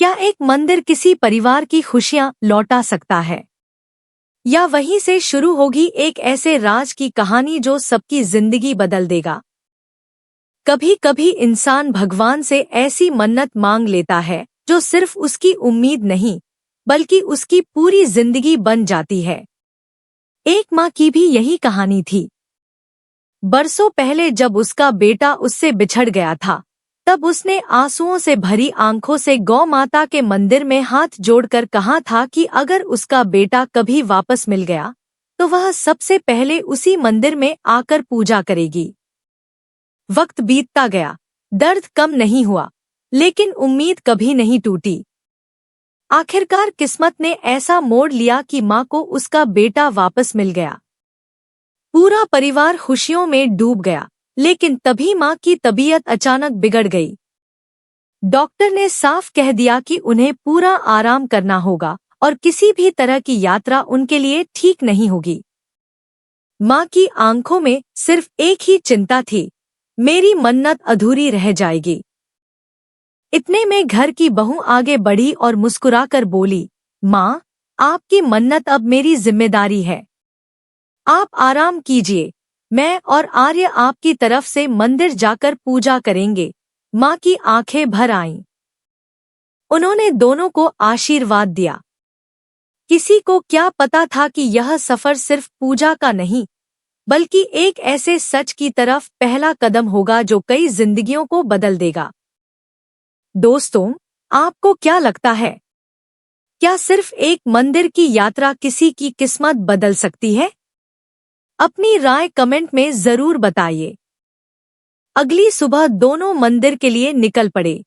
क्या एक मंदिर किसी परिवार की खुशियां लौटा सकता है, या वहीं से शुरू होगी एक ऐसे राज की कहानी जो सबकी जिंदगी बदल देगा? कभी कभी इंसान भगवान से ऐसी मन्नत मांग लेता है जो सिर्फ उसकी उम्मीद नहीं बल्कि उसकी पूरी जिंदगी बन जाती है। एक माँ की भी यही कहानी थी। बरसों पहले जब उसका बेटा उससे बिछड़ गया था, तब उसने आंसुओं से भरी आंखों से गौ माता के मंदिर में हाथ जोड़कर कहा था कि अगर उसका बेटा कभी वापस मिल गया तो वह सबसे पहले उसी मंदिर में आकर पूजा करेगी। वक्त बीतता गया, दर्द कम नहीं हुआ, लेकिन उम्मीद कभी नहीं टूटी। आखिरकार किस्मत ने ऐसा मोड़ लिया कि माँ को उसका बेटा वापस मिल गया। पूरा परिवार खुशियों में डूब गया, लेकिन तभी माँ की तबीयत अचानक बिगड़ गई। डॉक्टर ने साफ कह दिया कि उन्हें पूरा आराम करना होगा और किसी भी तरह की यात्रा उनके लिए ठीक नहीं होगी। माँ की आंखों में सिर्फ एक ही चिंता थी, मेरी मन्नत अधूरी रह जाएगी। इतने में घर की बहू आगे बढ़ी और मुस्कुराकर बोली, माँ, आपकी मन्नत अब मेरी जिम्मेदारी है। आप आराम कीजिए, मैं और आर्य आपकी तरफ से मंदिर जाकर पूजा करेंगे। माँ की आंखें भर आईं। उन्होंने दोनों को आशीर्वाद दिया। किसी को क्या पता था कि यह सफर सिर्फ पूजा का नहीं, बल्कि एक ऐसे सच की तरफ पहला कदम होगा जो कई जिंदगियों को बदल देगा। दोस्तों, आपको क्या लगता है? क्या सिर्फ एक मंदिर की यात्रा किसी की किस्मत बदल सकती है? अपनी राय कमेंट में जरूर बताइए। अगली सुबह दोनों मंदिर के लिए निकल पड़े।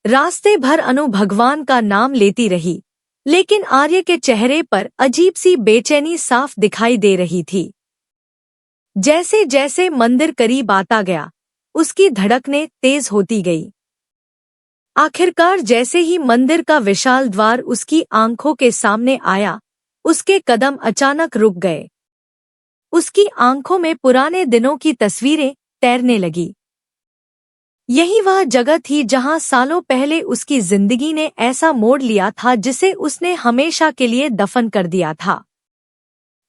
रास्ते भर अनु भगवान का नाम लेती रही, लेकिन आर्य के चेहरे पर अजीब सी बेचैनी साफ दिखाई दे रही थी। जैसे जैसे मंदिर करीब आता गया, उसकी धड़कनें तेज होती गई। आखिरकार जैसे ही मंदिर का विशाल द्वार उसकी आंखों के सामने आया, उसके कदम अचानक रुक गए। उसकी आंखों में पुराने दिनों की तस्वीरें तैरने लगी। यही वह जगह थी जहां सालों पहले उसकी जिंदगी ने ऐसा मोड़ लिया था जिसे उसने हमेशा के लिए दफन कर दिया था।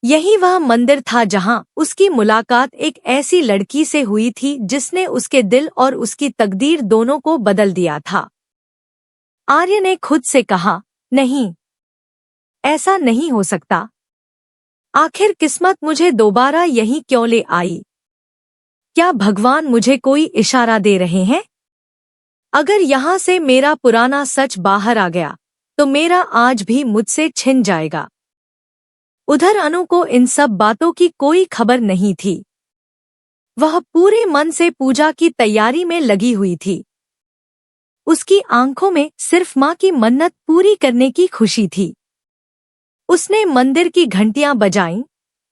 यही वह मंदिर था जहां उसकी मुलाकात एक ऐसी लड़की से हुई थी जिसने उसके दिल और उसकी तकदीर दोनों को बदल दिया था। आर्य ने खुद से कहा, नहीं, ऐसा नहीं हो सकता। आखिर किस्मत मुझे दोबारा यहीं क्यों ले आई? क्या भगवान मुझे कोई इशारा दे रहे हैं? अगर यहाँ से मेरा पुराना सच बाहर आ गया तो मेरा आज भी मुझसे छिन जाएगा। उधर अनु को इन सब बातों की कोई खबर नहीं थी। वह पूरे मन से पूजा की तैयारी में लगी हुई थी। उसकी आंखों में सिर्फ माँ की मन्नत पूरी करने की खुशी थी। उसने मंदिर की घंटियां बजाईं,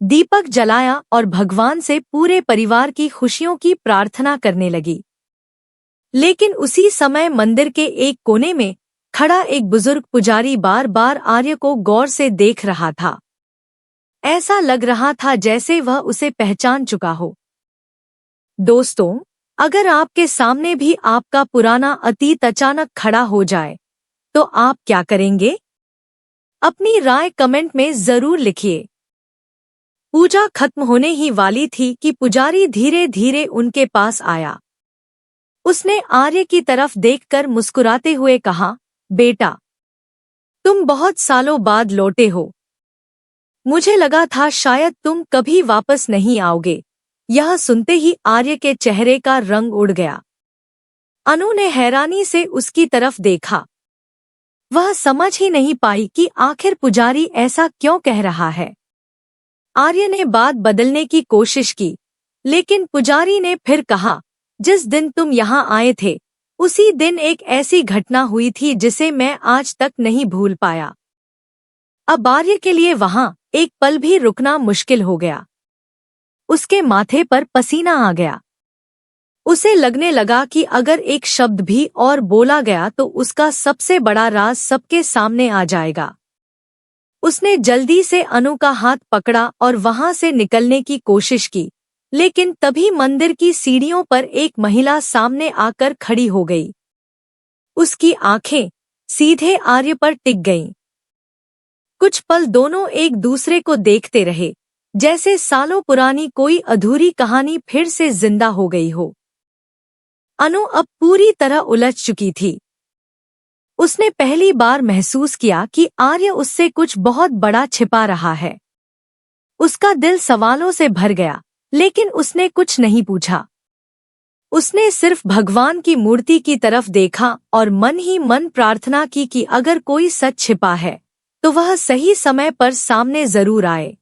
दीपक जलाया और भगवान से पूरे परिवार की खुशियों की प्रार्थना करने लगी। लेकिन उसी समय मंदिर के एक कोने में खड़ा एक बुजुर्ग पुजारी बार बार आर्य को गौर से देख रहा था। ऐसा लग रहा था जैसे वह उसे पहचान चुका हो। दोस्तों, अगर आपके सामने भी आपका पुराना अतीत अचानक खड़ा हो जाए तो आप क्या करेंगे? अपनी राय कमेंट में जरूर लिखिए। पूजा खत्म होने ही वाली थी कि पुजारी धीरे धीरे उनके पास आया। उसने आर्य की तरफ देखकर मुस्कुराते हुए कहा, बेटा, तुम बहुत सालों बाद लौटे हो। मुझे लगा था शायद तुम कभी वापस नहीं आओगे। यह सुनते ही आर्य के चेहरे का रंग उड़ गया। अनु ने हैरानी से उसकी तरफ देखा। वह समझ ही नहीं पाई कि आखिर पुजारी ऐसा क्यों कह रहा है। आर्य ने बात बदलने की कोशिश की, लेकिन पुजारी ने फिर कहा, जिस दिन तुम यहाँ आए थे उसी दिन एक ऐसी घटना हुई थी जिसे मैं आज तक नहीं भूल पाया। अब आर्य के लिए वहाँ एक पल भी रुकना मुश्किल हो गया। उसके माथे पर पसीना आ गया। उसे लगने लगा कि अगर एक शब्द भी और बोला गया तो उसका सबसे बड़ा राज सबके सामने आ जाएगा। उसने जल्दी से अनु का हाथ पकड़ा और वहां से निकलने की कोशिश की, लेकिन तभी मंदिर की सीढ़ियों पर एक महिला सामने आकर खड़ी हो गई। उसकी आंखें सीधे आर्य पर टिक गईं। कुछ पल दोनों एक दूसरे को देखते रहे, जैसे सालों पुरानी कोई अधूरी कहानी फिर से जिंदा हो गई हो। अनु अब पूरी तरह उलझ चुकी थी। उसने पहली बार महसूस किया कि आर्य उससे कुछ बहुत बड़ा छिपा रहा है। उसका दिल सवालों से भर गया, लेकिन उसने कुछ नहीं पूछा। उसने सिर्फ भगवान की मूर्ति की तरफ देखा और मन ही मन प्रार्थना की कि अगर कोई सच छिपा है तो वह सही समय पर सामने जरूर आए।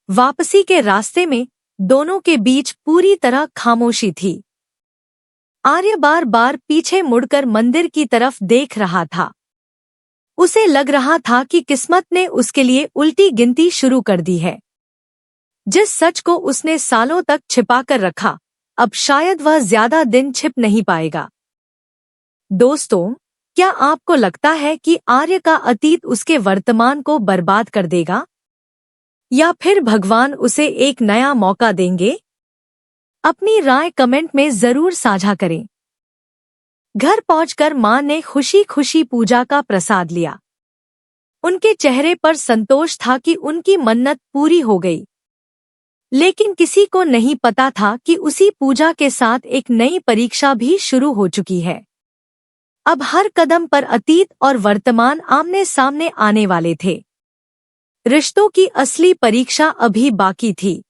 वापसी के रास्ते में दोनों के बीच पूरी तरह खामोशी थी। आर्य बार बार पीछे मुड़कर मंदिर की तरफ देख रहा था। उसे लग रहा था कि किस्मत ने उसके लिए उल्टी गिनती शुरू कर दी है। जिस सच को उसने सालों तक छिपाकर रखा, अब शायद वह ज्यादा दिन छिप नहीं पाएगा। दोस्तों, क्या आपको लगता है कि आर्य का अतीत उसके वर्तमान को बर्बाद कर देगा, या फिर भगवान उसे एक नया मौका देंगे? अपनी राय कमेंट में जरूर साझा करें। घर पहुंचकर मां ने खुशी खुशी पूजा का प्रसाद लिया। उनके चेहरे पर संतोष था कि उनकी मन्नत पूरी हो गई। लेकिन किसी को नहीं पता था कि उसी पूजा के साथ एक नई परीक्षा भी शुरू हो चुकी है। अब हर कदम पर अतीत और वर्तमान आमने सामने आने वाले थे। रिश्तों की असली परीक्षा अभी बाकी थी।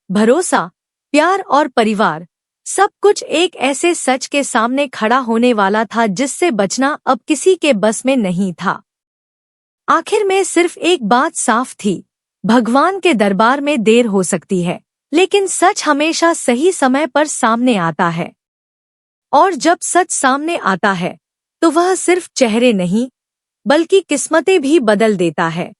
भरोसा, प्यार और परिवार, सब कुछ एक ऐसे सच के सामने खड़ा होने वाला था जिससे बचना अब किसी के बस में नहीं था। आखिर में सिर्फ एक बात साफ थी, भगवान के दरबार में देर हो सकती है, लेकिन सच हमेशा सही समय पर सामने आता है। और जब सच सामने आता है तो वह सिर्फ चेहरे नहीं, बल्कि किस्मतें भी बदल देता है।